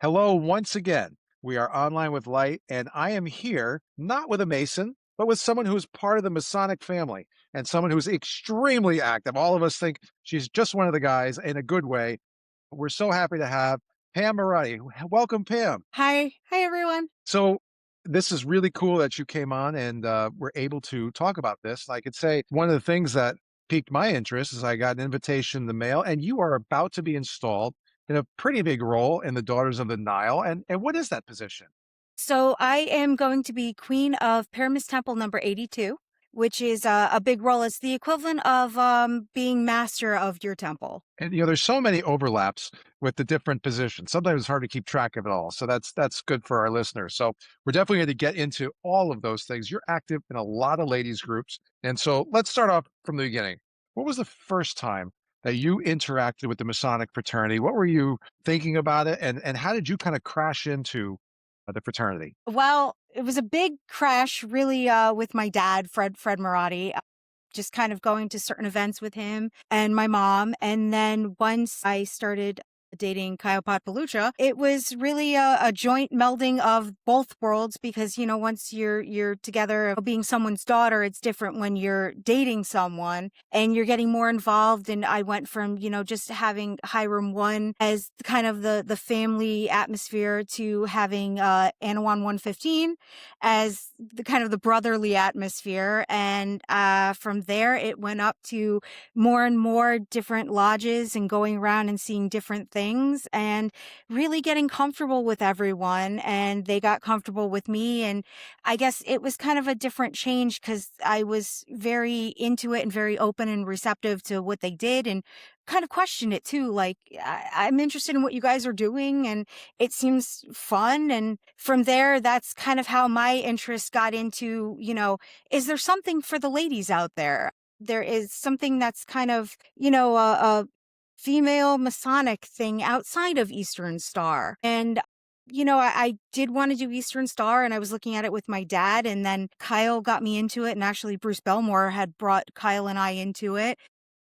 Hello, once again. We are online with Light, and I am here not with a Mason, but with someone who's part of the Masonic family and someone who's extremely active. All of us think she's just one of the guys in a good way. We're so happy to have Pam Marotti. Welcome, Pam. Hi. Hi, everyone. So, this is really cool that you came on and we're able to talk about this. I could say one of the things that piqued my interest is I got an invitation in the mail, and you are about to be installed in a pretty big role in the Daughters of the Nile. And what is that position? So I am going to be Queen of Pyremus Temple number 82, which is a big role. It's the equivalent of being master of your temple. And there's so many overlaps with the different positions. Sometimes it's hard to keep track of it all. So that's good for our listeners. So we're definitely going to get into all of those things. You're active in a lot of ladies groups. And so let's start off from the beginning. What was the first time that you interacted with the Masonic fraternity? What were you thinking about it? And how did you kind of crash into the fraternity? Well, it was a big crash, really, with my dad, Fred Marotti. Just kind of going to certain events with him and my mom. And then once I started dating Kyle Potpalucha, it was really a joint melding of both worlds because, once you're together being someone's daughter, it's different when you're dating someone and you're getting more involved. And I went from, just having Hiram 1 as kind of the family atmosphere to having Anawan 115 as the kind of the brotherly atmosphere. And from there, it went up to more and more different lodges and going around and seeing different things and really getting comfortable with everyone. And they got comfortable with me. And I guess it was kind of a different change because I was very into it and very open and receptive to what they did and kind of questioned it too. Like, I'm interested in what you guys are doing and it seems fun. And from there, that's kind of how my interest got into, is there something for the ladies out there? There is something that's kind of, a female Masonic thing outside of Eastern Star. And I did want to do Eastern Star and I was looking at it with my dad and then Kyle got me into it and actually Bruce Belmore had brought Kyle and I into it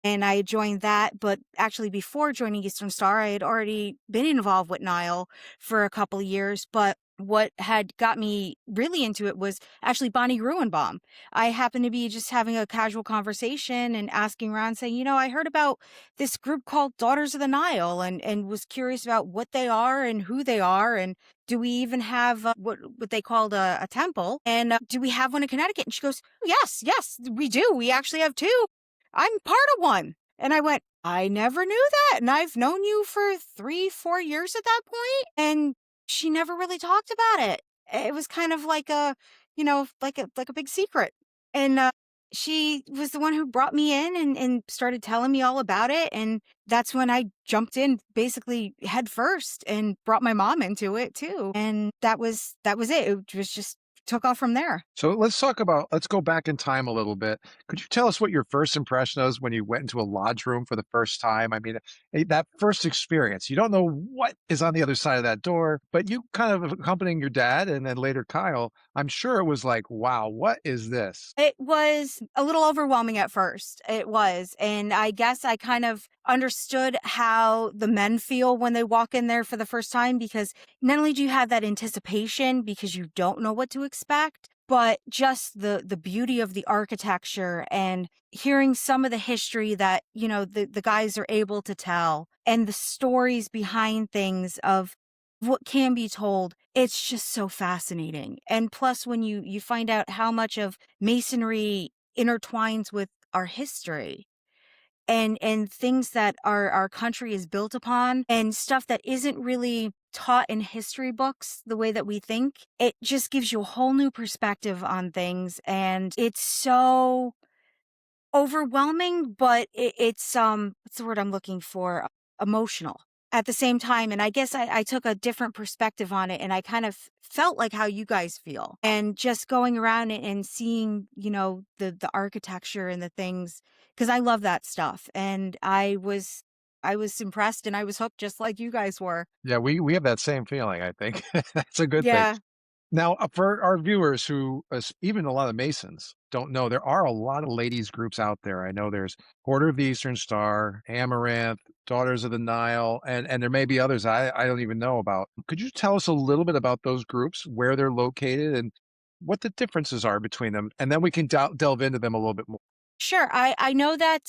and I joined that. But actually, before joining Eastern Star, I had already been involved with Nile for a couple of years. But what had got me really into it was actually Bonnie Gruenbaum. I happened to be just having a casual conversation and asking around, saying, I heard about this group called Daughters of the Nile and was curious about what they are and who they are. And do we even have what they called a temple? And do we have one in Connecticut? And she goes, yes, yes, we do. We actually have two. I'm part of one. And I went, I never knew that. And I've known you for 3, 4 years at that point. And she never really talked about it. It was kind of like like a big secret. And she was the one who brought me in and started telling me all about it. And that's when I jumped in basically head first and brought my mom into it too. And that was it. It was just took off from there. So let's go back in time a little bit. Could you tell us what your first impression was when you went into a lodge room for the first time? I mean, that first experience, you don't know what is on the other side of that door, but you kind of accompanying your dad and then later Kyle, I'm sure it was like, wow, what is this? It was a little overwhelming at first. It was. And I guess I kind of understood how the men feel when they walk in there for the first time because not only do you have that anticipation because you don't know what to expect, but just the beauty of the architecture and hearing some of the history that, the guys are able to tell and the stories behind things of what can be told. It's just so fascinating. And plus when you find out how much of masonry intertwines with our history and things that our country is built upon and stuff that isn't really taught in history books the way that we think, it just gives you a whole new perspective on things. And it's so overwhelming, but it's what's the word I'm looking for? Emotional at the same time. And I guess I took a different perspective on it and I kind of felt like how you guys feel. And just going around and seeing, the architecture and the things, because I love that stuff. And I was impressed and I was hooked just like you guys were. Yeah, we have that same feeling, I think. That's a good thing. Yeah. Now, for our viewers who, even a lot of Masons, don't know, there are a lot of ladies groups out there. I know there's Order of the Eastern Star, Amaranth, Daughters of the Nile, and there may be others I don't even know about. Could you tell us a little bit about those groups, where they're located, and what the differences are between them? And then we can delve into them a little bit more. Sure. I know that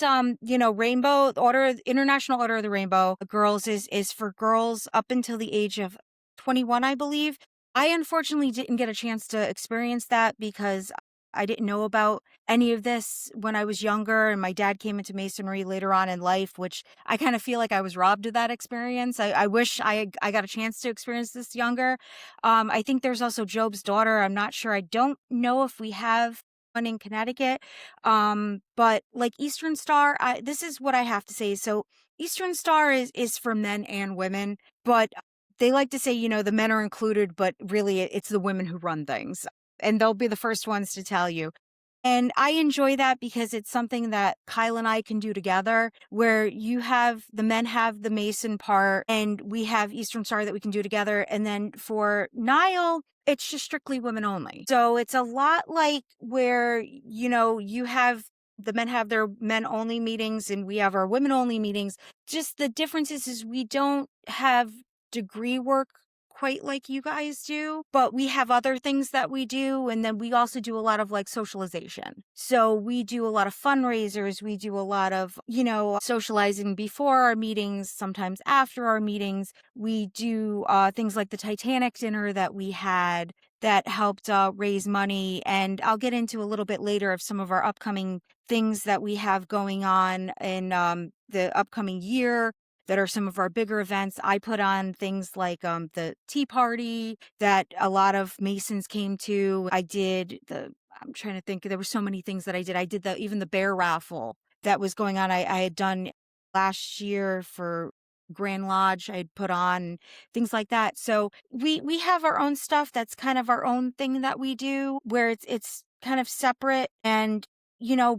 Rainbow Order International Order of the Rainbow Girls is for girls up until the age of 21, I believe. I unfortunately didn't get a chance to experience that because I didn't know about any of this when I was younger, and my dad came into masonry later on in life, which I kind of feel like I was robbed of that experience. I wish I got a chance to experience this younger. I think there's also Job's daughter. I'm not sure. I don't know if we have one in Connecticut. But like Eastern Star, this is what I have to say. So Eastern Star is for men and women, but they like to say, the men are included, but really it's the women who run things. And they'll be the first ones to tell you. And I enjoy that because it's something that Kyle and I can do together, where the men have the Mason part and we have Eastern Star that we can do together. And then for Nile, it's just strictly women only. So it's a lot like where, the men have their men only meetings and we have our women only meetings. Just the difference is we don't have degree work quite like you guys do, but we have other things that we do. And then we also do a lot of like socialization. So we do a lot of fundraisers. We do a lot of, socializing before our meetings, sometimes after our meetings. We do things like the Titanic dinner that we had that helped raise money. And I'll get into a little bit later of some of our upcoming things that we have going on in the upcoming year that are some of our bigger events. I put on things like the tea party that a lot of Masons came to. I'm trying to think, there were so many things that I did. I did even the bear raffle that was going on. I had done last year for Grand Lodge. I had put on things like that. So we have our own stuff that's kind of our own thing that we do, where it's kind of separate, and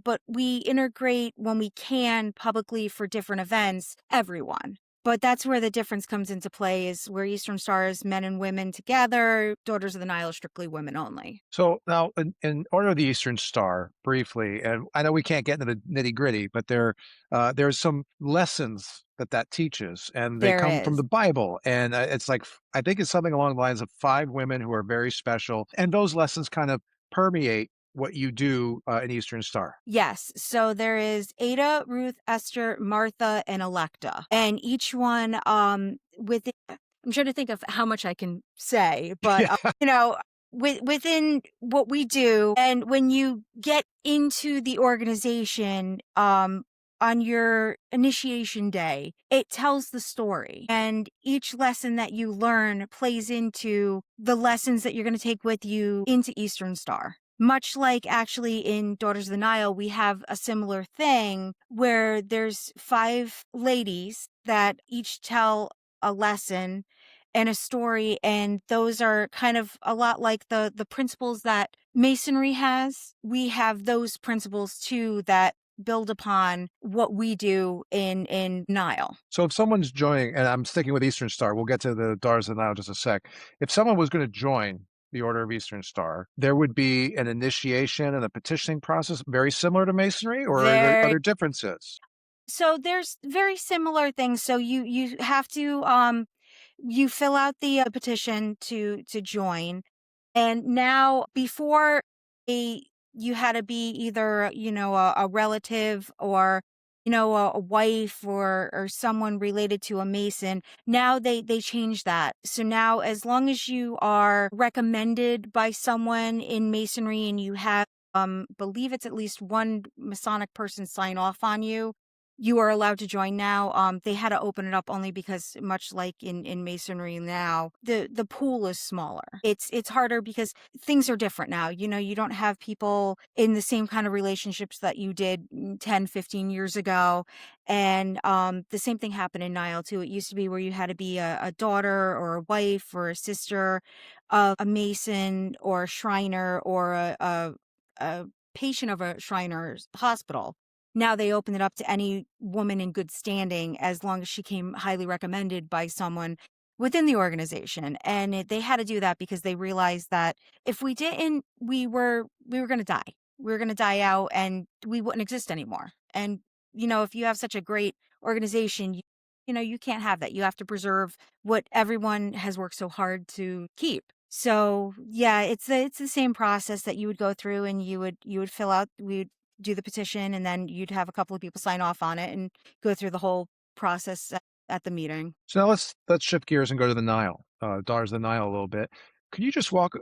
but we integrate when we can publicly for different events, everyone. But that's where the difference comes into play, is where Eastern Star is men and women together. Daughters of the Nile is strictly women only. So now, in Order of the Eastern Star, briefly, and I know we can't get into the nitty gritty, but there's some lessons that teaches, and they There come from is. the Bible, and it's like I think it's something along the lines of five women who are very special, and those lessons kind of permeate what you do in Eastern Star. Yes. So there is Ada, Ruth, Esther, Martha, and Electa. And each one, I'm trying to think of how much I can say, but, Yeah. within what we do, and when you get into the organization, on your initiation day, it tells the story. And each lesson that you learn plays into the lessons that you're going to take with you into Eastern Star. Much like actually in Daughters of the Nile, we have a similar thing where there's five ladies that each tell a lesson and a story, and those are kind of a lot like the principles that Masonry has. We have those principles too that build upon what we do in Nile. So if someone's joining, and I'm sticking with Eastern Star, we'll get to the Daughters of the Nile in just a sec. If someone was going to join the Order of Eastern Star, there would be an initiation and a petitioning process very similar to Masonry, or are There there differences? So there's very similar things. So you have to you fill out the petition to join. And now, before a you had to be either, a relative, or, a wife, or someone related to a Mason. Now they changed that. So now, as long as you are recommended by someone in Masonry and you have, believe it's at least one Masonic person sign off on you, you are allowed to join now. They had to open it up only because, much like in Masonry now, the pool is smaller. It's harder because things are different now. You don't have people in the same kind of relationships that you did 10, 15 years ago. And the same thing happened in Nile too. It used to be where you had to be a daughter or a wife or a sister of a Mason or a Shriner, or a patient of a Shriner's hospital. Now they open it up to any woman in good standing, as long as she came highly recommended by someone within the organization. And they had to do that because they realized that if we didn't, we were going to die. We were going to die out, and we wouldn't exist anymore. And if you have such a great organization, You can't have that. You have to preserve what everyone has worked so hard to keep. So yeah, it's the same process that you would go through, and you would fill out, we'd do the petition, and then you'd have a couple of people sign off on it and go through the whole process at the meeting. So now let's shift gears and go to the Nile, Daughters of the Nile a little bit. Could you just walk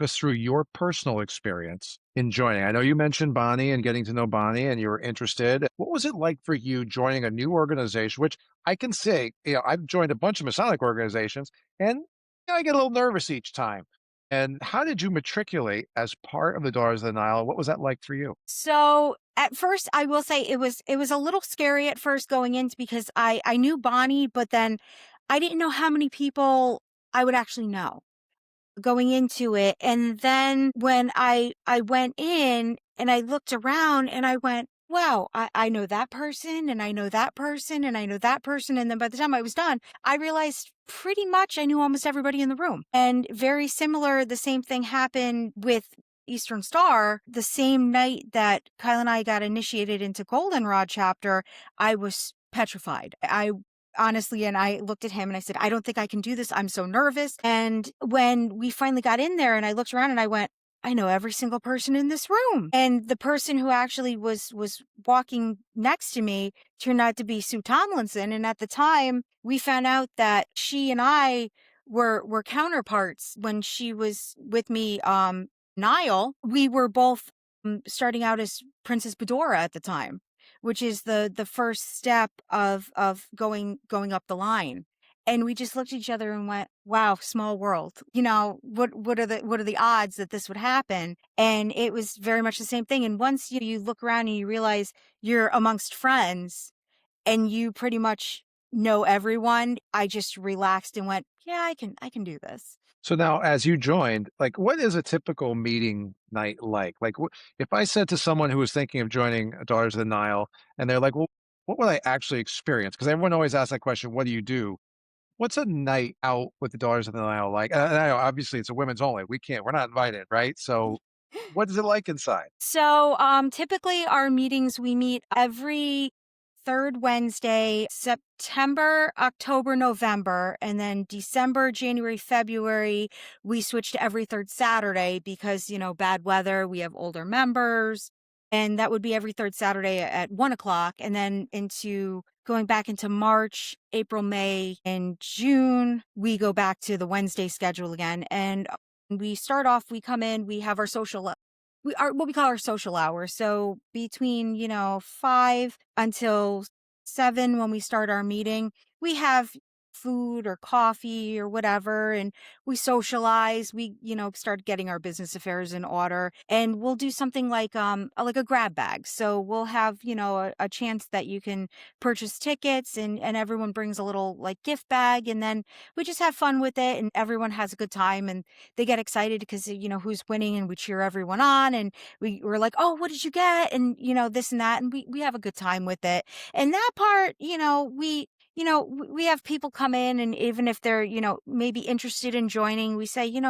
us through your personal experience in joining? I know you mentioned Bonnie and getting to know Bonnie, and you were interested. What was it like for you joining a new organization? Which I can say, I've joined a bunch of Masonic organizations, and I get a little nervous each time. And how did you matriculate as part of the Daughters of the Nile? What was that like for you? So at first, I will say it was a little scary at first going into, because I knew Bonnie, but then I didn't know how many people I would actually know going into it. And then when I went in and I looked around and I went, wow, I know that person, and I know that person, and I know that person. And then by the time I was done, I realized pretty much I knew almost everybody in the room. And very similar, the same thing happened with Eastern Star. The same night that Kyle and I got initiated into Goldenrod chapter, I was petrified. I honestly, and I looked at him and I said, I don't think I can do this. I'm so nervous. And when we finally got in there and I looked around and I went, I know every single person in this room. And the person who actually was walking next to me turned out to be Sue Tomlinson. And at the time, we found out that she and I were counterparts when she was with me. Niall, we were both starting out as Princess Bedora at the time, which is the first step of going up the line. And we just looked at each other and went, wow, small world. What are the odds that this would happen? And it was very much the same thing. And once you look around and you realize you're amongst friends and you pretty much know everyone, I just relaxed and went, yeah, I can do this. So now, as you joined, like, what is a typical meeting night like? Like, if I said to someone who was thinking of joining Daughters of the Nile, and they're like, "Well, what will I actually experience?" Because everyone always asks that question, "What do you do?" What's a night out with the Daughters of the Nile like? And I know obviously it's a women's only. We're not invited, right? So, what is it like inside? So, typically our meetings, we meet every third Wednesday, September, October, November, and then December, January, February, we switch to every third Saturday because, bad weather, we have older members, and that would be every third Saturday at 1 o'clock. And then into going back into March, April, May, and June, we go back to the Wednesday schedule again. And we start off, we come in, we have our we are what we call our social hour. So between, 5 until 7 when we start our meeting, we have food or coffee or whatever, and we socialize. We, start getting our business affairs in order, and we'll do something like a grab bag. So we'll have, a chance that you can purchase tickets, and everyone brings a little like gift bag, and then we just have fun with it, and everyone has a good time, and they get excited because who's winning, and we cheer everyone on, and we're like, oh, what did you get, and this and that, and we have a good time with it. And that part, we have people come in, and even if they're maybe interested in joining, we say, you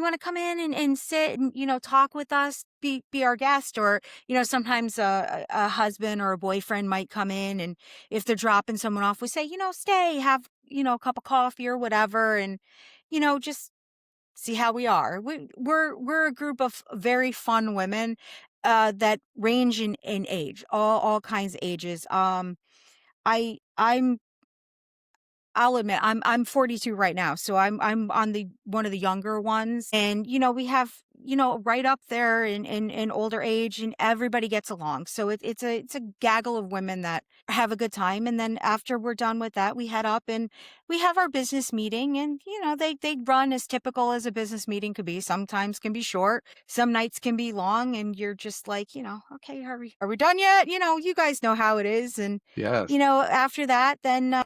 want to come in and sit and talk with us, be our guest. Or sometimes a husband or a boyfriend might come in, and if they're dropping someone off, we say, stay, have a cup of coffee or whatever, and just see how we are. We're a group of very fun women that range in age, all kinds of ages. I'm I'll admit I'm 42 right now, so I'm on the one of the younger ones, and we have right up there in older age, and everybody gets along. So it's a gaggle of women that have a good time, and then after we're done with that, we head up and we have our business meeting, and they run as typical as a business meeting could be. Sometimes can be short, some nights can be long, and you're just like okay, are we done yet? You guys know how it is, and Yes. after that, then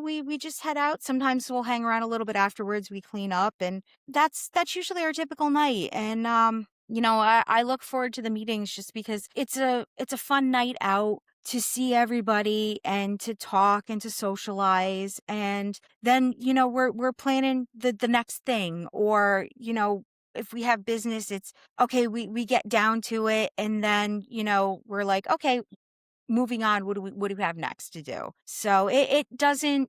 we just head out. Sometimes we'll hang around a little bit afterwards. We clean up, and that's usually our typical night. And I look forward to the meetings just because it's a fun night out to see everybody and to talk and to socialize. And then we're planning the next thing, or if we have business, it's okay. We get down to it, and then we're like, okay, moving on, what do we have next to do? So it doesn't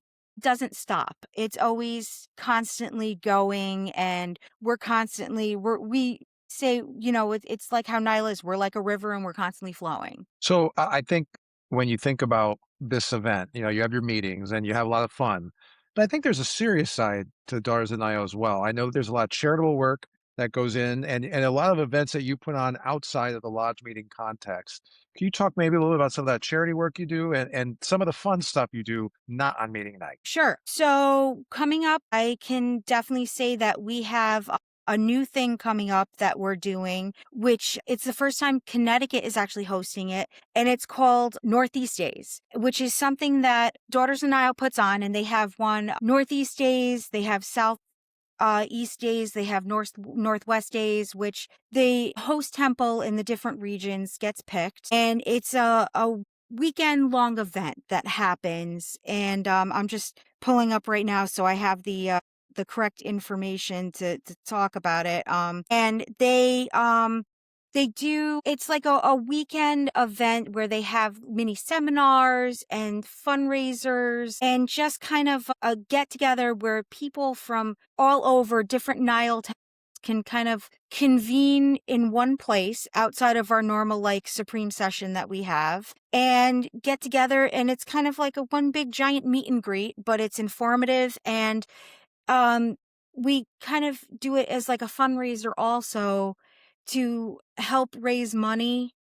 stop. It's always constantly going, and we say, it's like how Nile is. We're like a river and we're constantly flowing. So I think when you think about this event, you have your meetings and you have a lot of fun. But I think there's a serious side to Daughters of Nile as well. I know there's a lot of charitable work that goes in and a lot of events that you put on outside of the lodge meeting context. Can you talk maybe a little bit about some of that charity work you do and some of the fun stuff you do not on meeting night? Sure. So coming up, I can definitely say that we have a new thing coming up that we're doing, which it's the first time Connecticut is actually hosting it. And it's called Northeast Days, which is something that Daughters of Nile puts on. And they have one Northeast Days, they have South East days, they have Northwest days, which the host temple in the different regions gets picked, and it's a weekend long event that happens. And I'm just pulling up right now, so I have the correct information to talk about it. And they do, it's like a weekend event where they have mini seminars and fundraisers and just kind of a get together where people from all over different Nile towns can kind of convene in one place outside of our normal like supreme session that we have and get together. And it's kind of like a one big giant meet and greet, but it's informative. And um, we kind of do it as like a fundraiser also to help raise money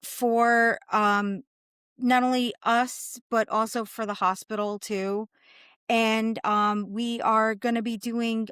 for not only us but also for the hospital too. And we are going to be doing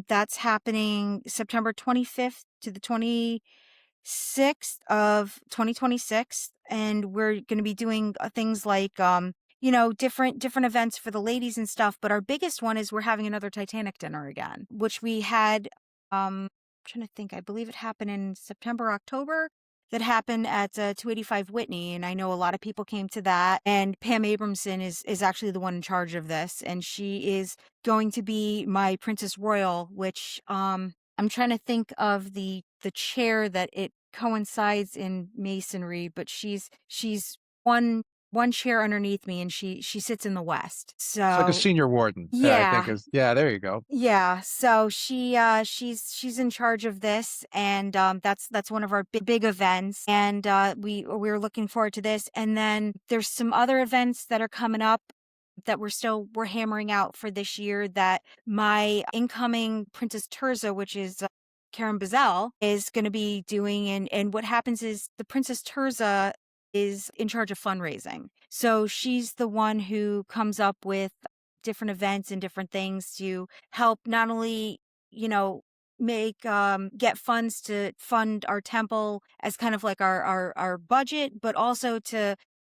that's happening September 25th to the 26th of 2026, and we're going to be doing things like different events for the ladies and stuff. But our biggest one is we're having another Titanic dinner again, which we had I'm trying to think, I believe it happened in September, October. That happened at 285 Whitney, and I know a lot of people came to that. And Pam Abramson is actually the one in charge of this, and she is going to be my Princess Royal, which I'm trying to think of the chair that it coincides in masonry, but she's one chair underneath me, and she sits in the west. It's like a So senior warden, I think yeah, is yeah, there you go. yeah, so she's in charge of this, and that's one of our big events, and we're looking forward to this. And then there's some other events that are coming up that we're hammering out for this year, that my incoming Princess Terza, which is Karen Bazell, is going to be doing. And what happens is the Princess Terza is in charge of fundraising. So she's the one who comes up with different events and different things to help not only, you know, make get funds to fund our temple as kind of like our budget, but also to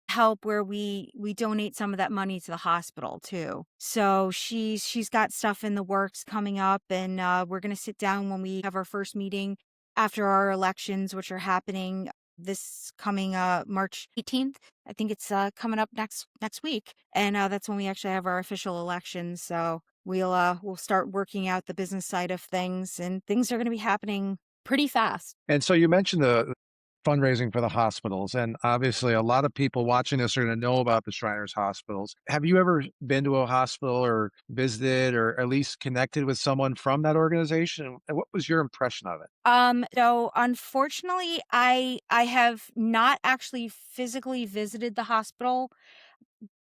help where we donate some of that money to the hospital too. So she's got stuff in the works coming up, and we're going to sit down when we have our first meeting after our elections, which are happening this coming March 18th. I think it's coming up next week, and that's when we actually have our official elections. So we'll start working out the business side of things, and things are going to be happening pretty fast. And so you mentioned the fundraising for the hospitals, and obviously a lot of people watching this are going to know about the Shriners hospitals. Have you ever been to a hospital or visited or at least connected with someone from that organization? And what was your impression of it? So unfortunately, I have not actually physically visited the hospital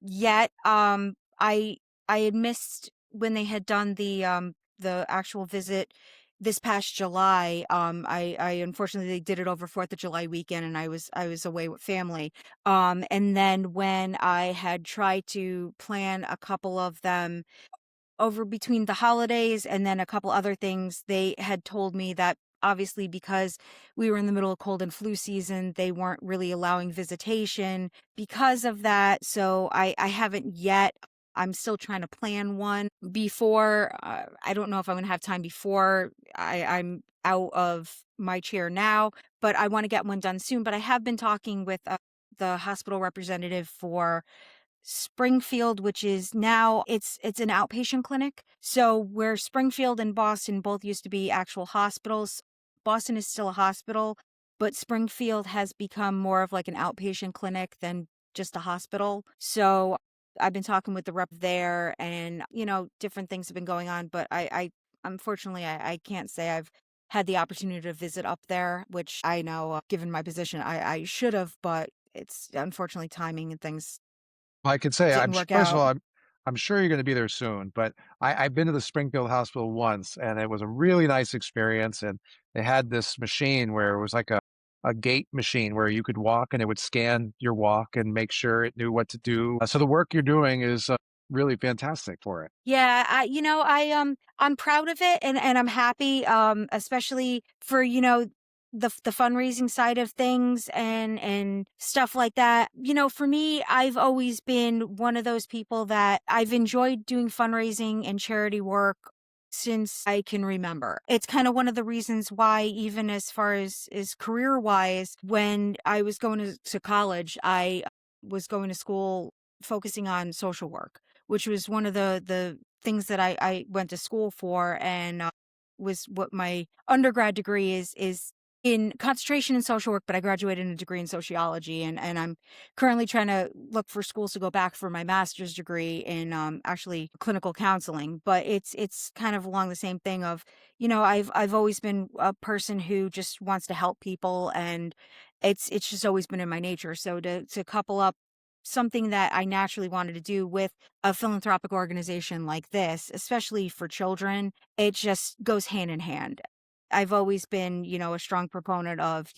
yet. I had missed when they had done the actual visit this past July. I unfortunately, they did it over 4th of July weekend, and I was away with family. And then when I had tried to plan a couple of them over between the holidays and then a couple other things, they had told me that obviously because we were in the middle of cold and flu season, they weren't really allowing visitation because of that. So I haven't yet. I'm still trying to plan one before. I don't know if I'm going to have time before I'm out of my chair now, but I want to get one done soon. But I have been talking with the hospital representative for Springfield, which is now it's an outpatient clinic. So where Springfield and Boston both used to be actual hospitals, Boston is still a hospital, but Springfield has become more of like an outpatient clinic than just a hospital. So I've been talking with the rep there and, different things have been going on, but I unfortunately, I can't say I've had the opportunity to visit up there, which I know, given my position, I should have, but it's unfortunately timing and things I could say, didn't work first of out. all, I'm sure you're gonna be there soon, but I've been to the Springfield Hospital once, and it was a really nice experience, and they had this machine where it was like a gait machine where you could walk, and it would scan your walk and make sure it knew what to do. So the work you're doing is, really fantastic for it. Yeah, I'm proud of it and I'm happy, especially for, the fundraising side of things and stuff like that. For me, I've always been one of those people that I've enjoyed doing fundraising and charity work since I can remember. It's kind of one of the reasons why, even as far as career wise, when I was going to college, I was going to school focusing on social work, which was one of the things that I went to school for and was what my undergrad degree is in concentration in social work, but I graduated in a degree in sociology and I'm currently trying to look for schools to go back for my master's degree in actually clinical counseling. But it's kind of along the same thing of, I've always been a person who just wants to help people and it's just always been in my nature. So to couple up something that I naturally wanted to do with a philanthropic organization like this, especially for children, it just goes hand in hand. I've always been, a strong proponent of,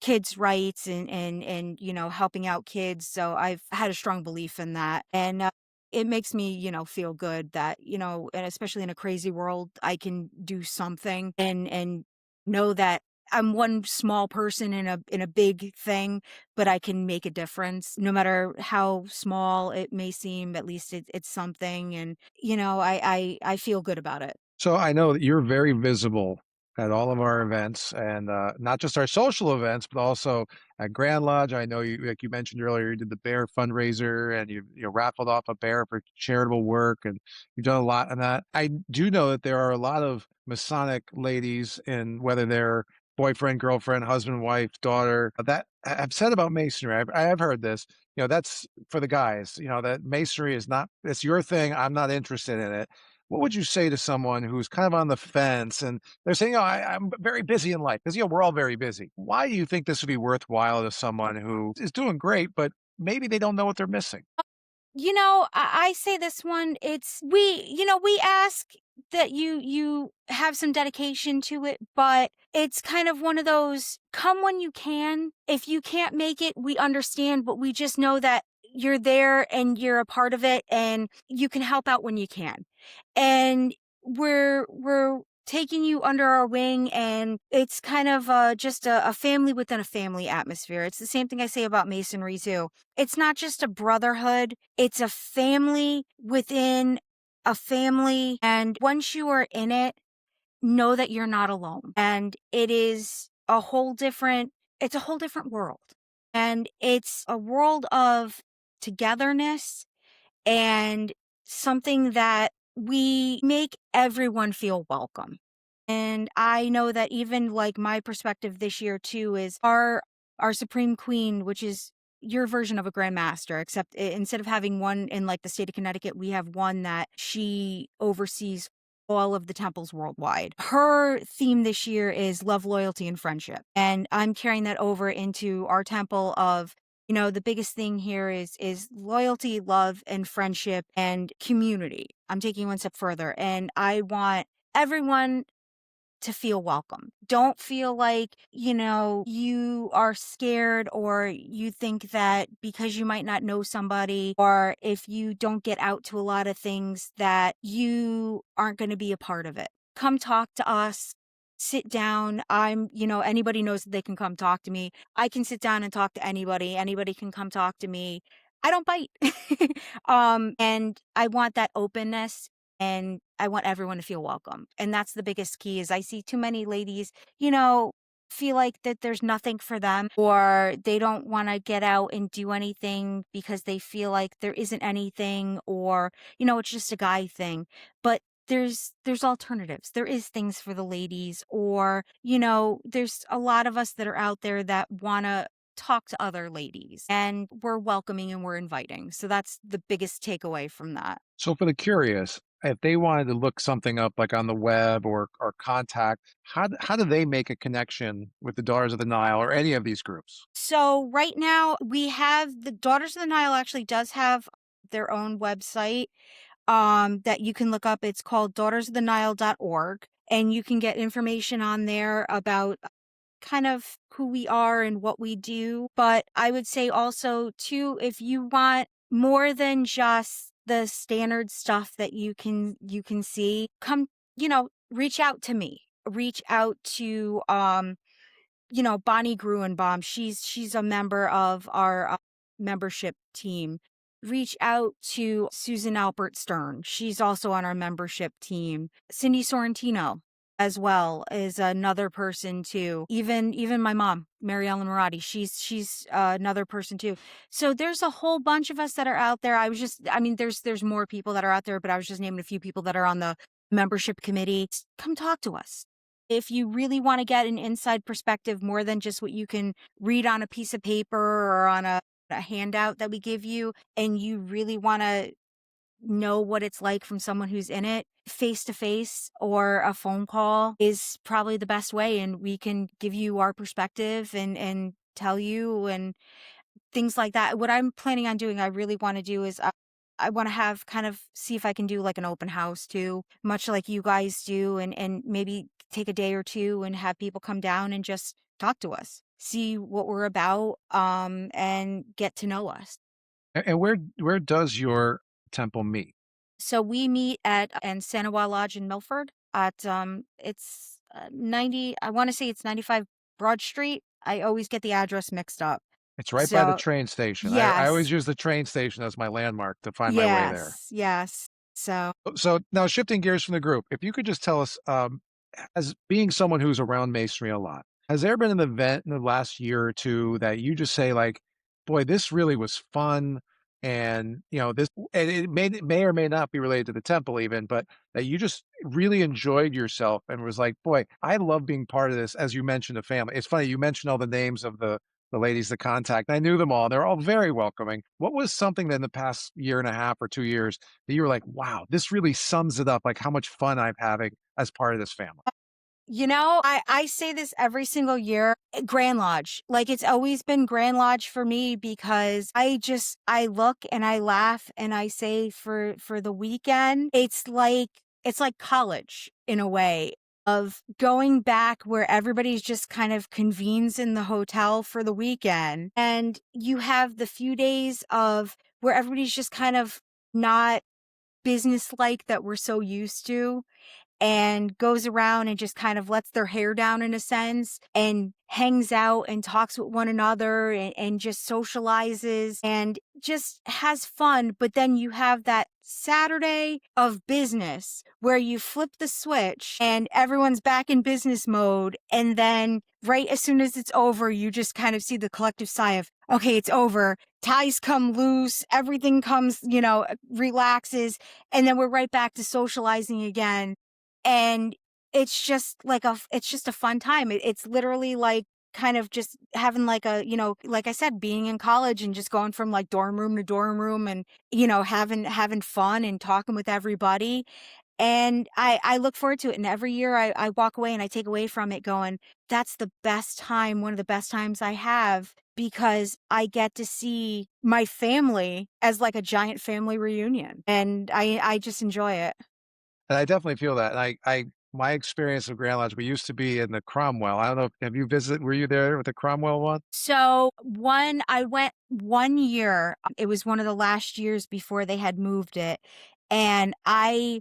kids' rights and helping out kids. So I've had a strong belief in that. And it makes me, feel good that, and especially in a crazy world, I can do something and know that I'm one small person in a big thing, but I can make a difference no matter how small it may seem. At least it's something, and I feel good about it. So I know that you're very visible at all of our events and not just our social events, but also at Grand Lodge. I know you, like you mentioned earlier, you did the bear fundraiser and you raffled off a bear for charitable work, and you've done a lot on that. I do know that there are a lot of Masonic ladies, in whether they're boyfriend, girlfriend, husband, wife, daughter, that have said about masonry. I have heard this. That's for the guys. That masonry is not. It's your thing. I'm not interested in it. What would you say to someone who's kind of on the fence and they're saying, "Oh, I'm very busy in life," because we're all very busy. Why do you think this would be worthwhile to someone who is doing great, but maybe they don't know what they're missing? I say this one, we ask that you have some dedication to it, but it's kind of one of those come when you can. If you can't make it, we understand, but we just know that you're there and you're a part of it and you can help out when you can. And we're taking you under our wing and it's kind of just a family within a family atmosphere. It's the same thing I say about masonry too. It's not just a brotherhood, it's a family within a family. And once you are in it, know that you're not alone. And it's a whole different world. And it's a world of togetherness and something that we make everyone feel welcome. And I know that even like my perspective this year too is our supreme queen, which is your version of a grand master, except instead of having one in like the state of Connecticut, we have one that she oversees all of the temples worldwide. Her theme this year is love, loyalty, and friendship. And I'm carrying that over into our temple of the biggest thing here is loyalty, love, and friendship and community. I'm taking one step further and I want everyone to feel welcome. Don't feel like, you are scared or you think that because you might not know somebody or if you don't get out to a lot of things that you aren't going to be a part of it. Come talk to us. Sit down. Anybody knows that they can come talk to me. I can sit down and talk to anybody. Anybody can come talk to me. I don't bite. And I want that openness and I want everyone to feel welcome. And that's the biggest key is I see too many ladies, feel like that there's nothing for them or they don't want to get out and do anything because they feel like there isn't anything or, it's just a guy thing. But there's alternatives. There is things for the ladies or, there's a lot of us that are out there that want to talk to other ladies and we're welcoming and we're inviting. So that's the biggest takeaway from that. So for the curious, if they wanted to look something up like on the web or contact, how do they make a connection with the Daughters of the Nile or any of these groups? So right now we have the Daughters of the Nile actually does have their own website that you can look up. It's called daughtersofTheNile.org, and you can get information on there about kind of who we are and what we do. But I would say also too, if you want more than just the standard stuff that you can see, come, reach out to me. Reach out to Bonnie Gruenbaum. She's a member of our membership team. Reach out to Susan Albert Stern. She's also on our membership team. Cindy Sorrentino as well is another person too. Even my mom, Mary Ellen Marotti, she's another person too. So there's a whole bunch of us that are out there. I mean, there's more people that are out there, but I was just naming a few people that are on the membership committee. Come talk to us. If you really want to get an inside perspective more than just what you can read on a piece of paper or on a handout that we give you, and you really want to know what it's like from someone who's in it, face to face or a phone call is probably the best way. And we can give you our perspective and tell you and things like that. What I'm planning on doing, I really want to do is I want to have kind of see if I can do like an open house too, much like you guys do, and maybe take a day or two and have people come down and just talk to us, see what we're about, and get to know us. And where does your temple meet? So we meet at Sanawa Lodge in Milford at it's 90. I want to say it's 95 Broad Street. I always get the address mixed up. It's right by the So train station. I always yes, use the train station as my landmark to find my way there. yes. So So now shifting gears from the group, if you could just tell us, as being someone who's around masonry a lot, has there been an event in the last year or two that you just say like, boy, this really was fun, and this, and it may or may not be related to the temple even, but that you just really enjoyed yourself and was like, boy, I love being part of this. As you mentioned, a family. It's funny you mentioned all the names of the ladies, the contact. I knew them all. They're all very welcoming. What was something that in the past year and a half or 2 years that you were like, wow, this really sums it up, like how much fun I'm having as part of this family? I say this every single year. Grand Lodge. Like it's always been Grand Lodge for me because I look and I laugh and I say for the weekend, it's like college in a way of going back where everybody's just kind of convenes in the hotel for the weekend. And you have the few days of where everybody's just kind of not businesslike that we're so used to and goes around and just kind of lets their hair down in a sense and hangs out and talks with one another and just socializes and just has fun. But then you have that Saturday of business where you flip the switch and everyone's back in business mode. And then right as soon as it's over, you just kind of see the collective sigh of, okay, it's over. Ties come loose, everything comes, relaxes. And then we're right back to socializing again, and it's just a fun time. It's literally like kind of just having like like I said, being in college and just going from like dorm room to dorm room and, having fun and talking with everybody. And I look forward to it. And every year I walk away and I take away from it going, that's the best time, one of the best times I have because I get to see my family as like a giant family reunion. And I just enjoy it. And I definitely feel that. And I my experience of Grand Lodge, we used to be in the Cromwell. I don't know, have you visited? Were you there with the Cromwell one? So I went 1 year. It was one of the last years before they had moved it. And I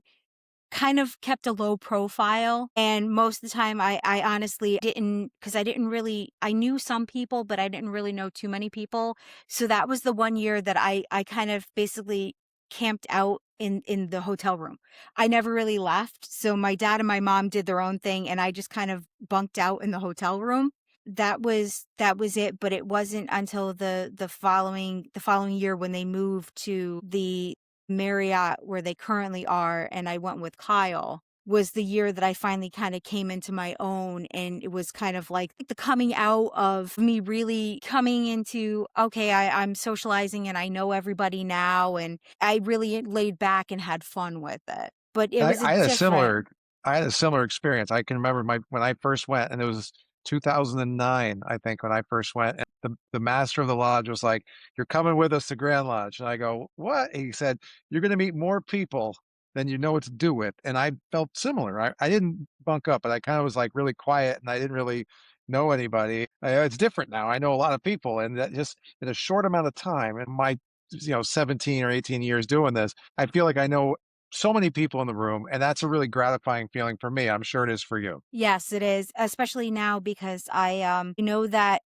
kind of kept a low profile. And most of the time I honestly didn't, because I knew some people, but I didn't really know too many people. So that was the 1 year that I kind of basically camped out in the hotel room. I never really left. So my dad and my mom did their own thing and I just kind of bunked out in the hotel room. That was it, but it wasn't until the following year when they moved to the Marriott where they currently are, and I went with Kyle. was the year that I finally kind of came into my own. And it was kind of like the coming out of me really coming into, okay, I'm socializing and I know everybody now. And I really laid back and had fun with it. But it I, was a I had a different. similar I had a similar experience. I can remember my when I first went, and it was 2009, I think, when I first went. And the master of the lodge was like, "You're coming with us to Grand Lodge," and I go, "What?" He said, "You're going to meet more people than you know what to do with." And I felt similar. I didn't bunk up, but I kind of was like really quiet, and I didn't really know anybody. It's different now. I know a lot of people, and that just in a short amount of time, in my 17 or 18 years doing this, I feel like I know so many people in the room, and that's a really gratifying feeling for me. I'm sure it is for you. Yes, it is, especially now because I know that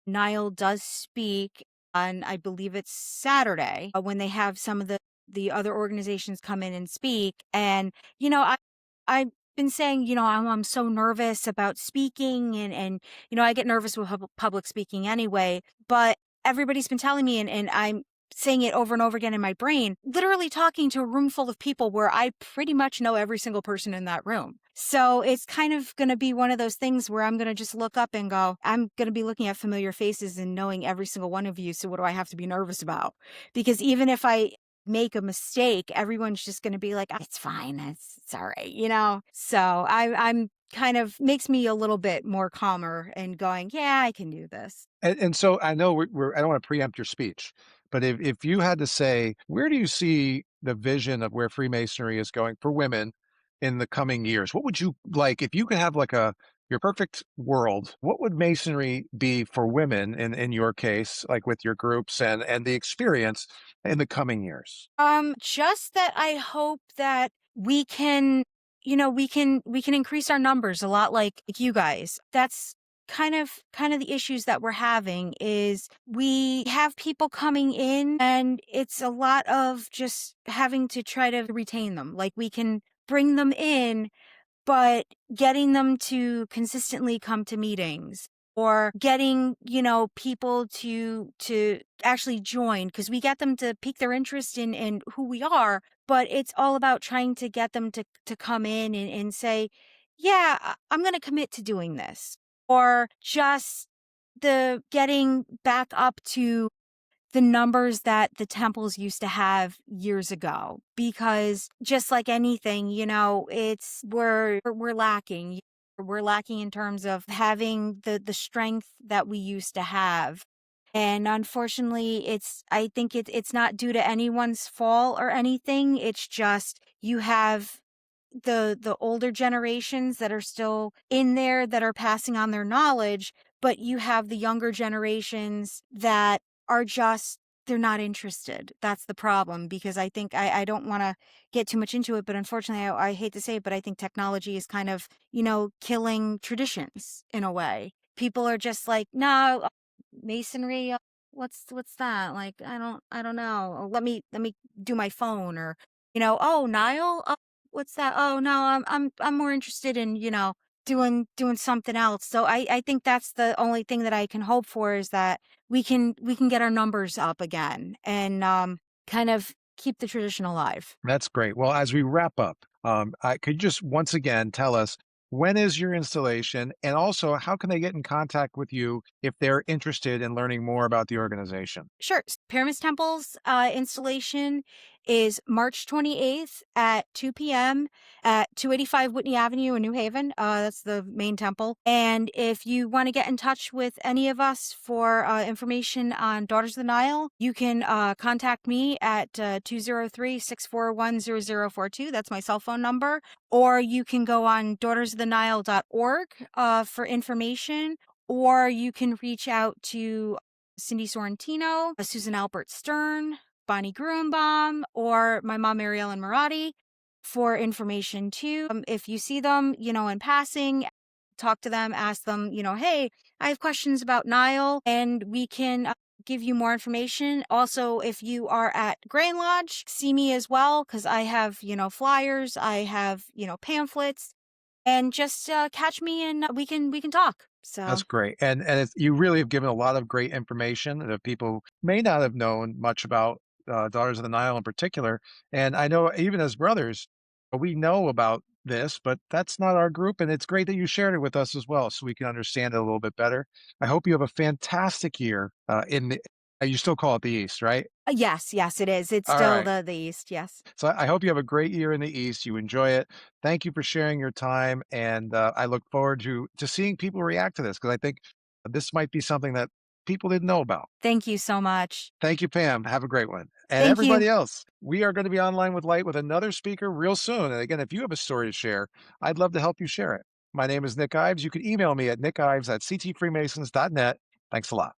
Niall does speak on, I believe it's Saturday, when they have some of the other organizations come in and speak. And I've been saying, I'm so nervous about speaking, and I get nervous with public speaking anyway. But everybody's been telling me, and I'm saying it over and over again in my brain, literally talking to a room full of people where I pretty much know every single person in that room. So it's kind of going to be one of those things where I'm going to just look up and go, I'm going to be looking at familiar faces and knowing every single one of you. So what do I have to be nervous about? Because even if I make a mistake, everyone's just going to be like, "Ah, it's fine. It's all right." So I'm kind of makes me a little bit more calmer and going, yeah, I can do this. And so I know I don't want to preempt your speech, but if you had to say, where do you see the vision of where Freemasonry is going for women in the coming years? What would you like if you could have like a your perfect world? What would Masonry be for women in your case, like with your groups and the experience in the coming years? Just that I hope that we can, we can increase our numbers a lot like you guys. That's kind of the issues that we're having is we have people coming in and it's a lot of just having to try to retain them. Like we can bring them in, but getting them to consistently come to meetings or getting, people to actually join because we get them to pique their interest in who we are, but it's all about trying to get them to come in and say, yeah, I'm going to commit to doing this. Or just the getting back up to the numbers that the temples used to have years ago, because just like anything, it's we're lacking. We're lacking in terms of having the strength that we used to have. And unfortunately, I think it's not due to anyone's fault or anything. It's just you have the older generations that are still in there that are passing on their knowledge, but you have the younger generations that are just they're not interested. That's the problem because I think I don't want to get too much into it, but unfortunately I hate to say it, but I think technology is kind of, killing traditions in a way. People are just like, no, masonry, what's that? Like I don't know. Let me do my phone or oh, Nile, what's that? Oh no, I'm more interested in, doing something else. So I think that's the only thing that I can hope for is that we can get our numbers up again and kind of keep the tradition alive. That's great. Well, as we wrap up, could you just once again tell us when is your installation, and also how can they get in contact with you if they're interested in learning more about the organization? Sure. Pyremus Temple's installation is March 28th at 2 p.m. at 285 Whitney Avenue in New Haven. That's the main temple. And if you want to get in touch with any of us for information on Daughters of the Nile, you can contact me at 203-641-0042. That's my cell phone number. Or you can go on daughtersoftheNile.org for information, or you can reach out to Cindy Sorrentino, Susan Albert Stern, Bonnie Gruenbaum, or my mom, Mary Ellen Marotti, for information too. If you see them, in passing, talk to them, ask them, hey, I have questions about Nile, and we can give you more information. Also, if you are at Grand Lodge, see me as well, because I have, flyers, I have, pamphlets, and just catch me and we can talk. So. That's great, and you really have given a lot of great information that people may not have known much about, Daughters of the Nile in particular, and I know even as brothers, we know about this, but that's not our group. And it's great that you shared it with us as well so we can understand it a little bit better. I hope you have a fantastic year in the, you still call it the East, right? Yes, yes, it is. It's All still right. the East, yes. So I hope you have a great year in the East. You enjoy it. Thank you for sharing your time. And I look forward to seeing people react to this because I think this might be something that people didn't know about. Thank you so much. Thank you, Pam. Have a great one. And Thank you. everybody else, we are going to be online with Light with another speaker real soon. And again, if you have a story to share, I'd love to help you share it. My name is Nick Ives. You can email me at nickives@ctfreemasons.net. Thanks a lot.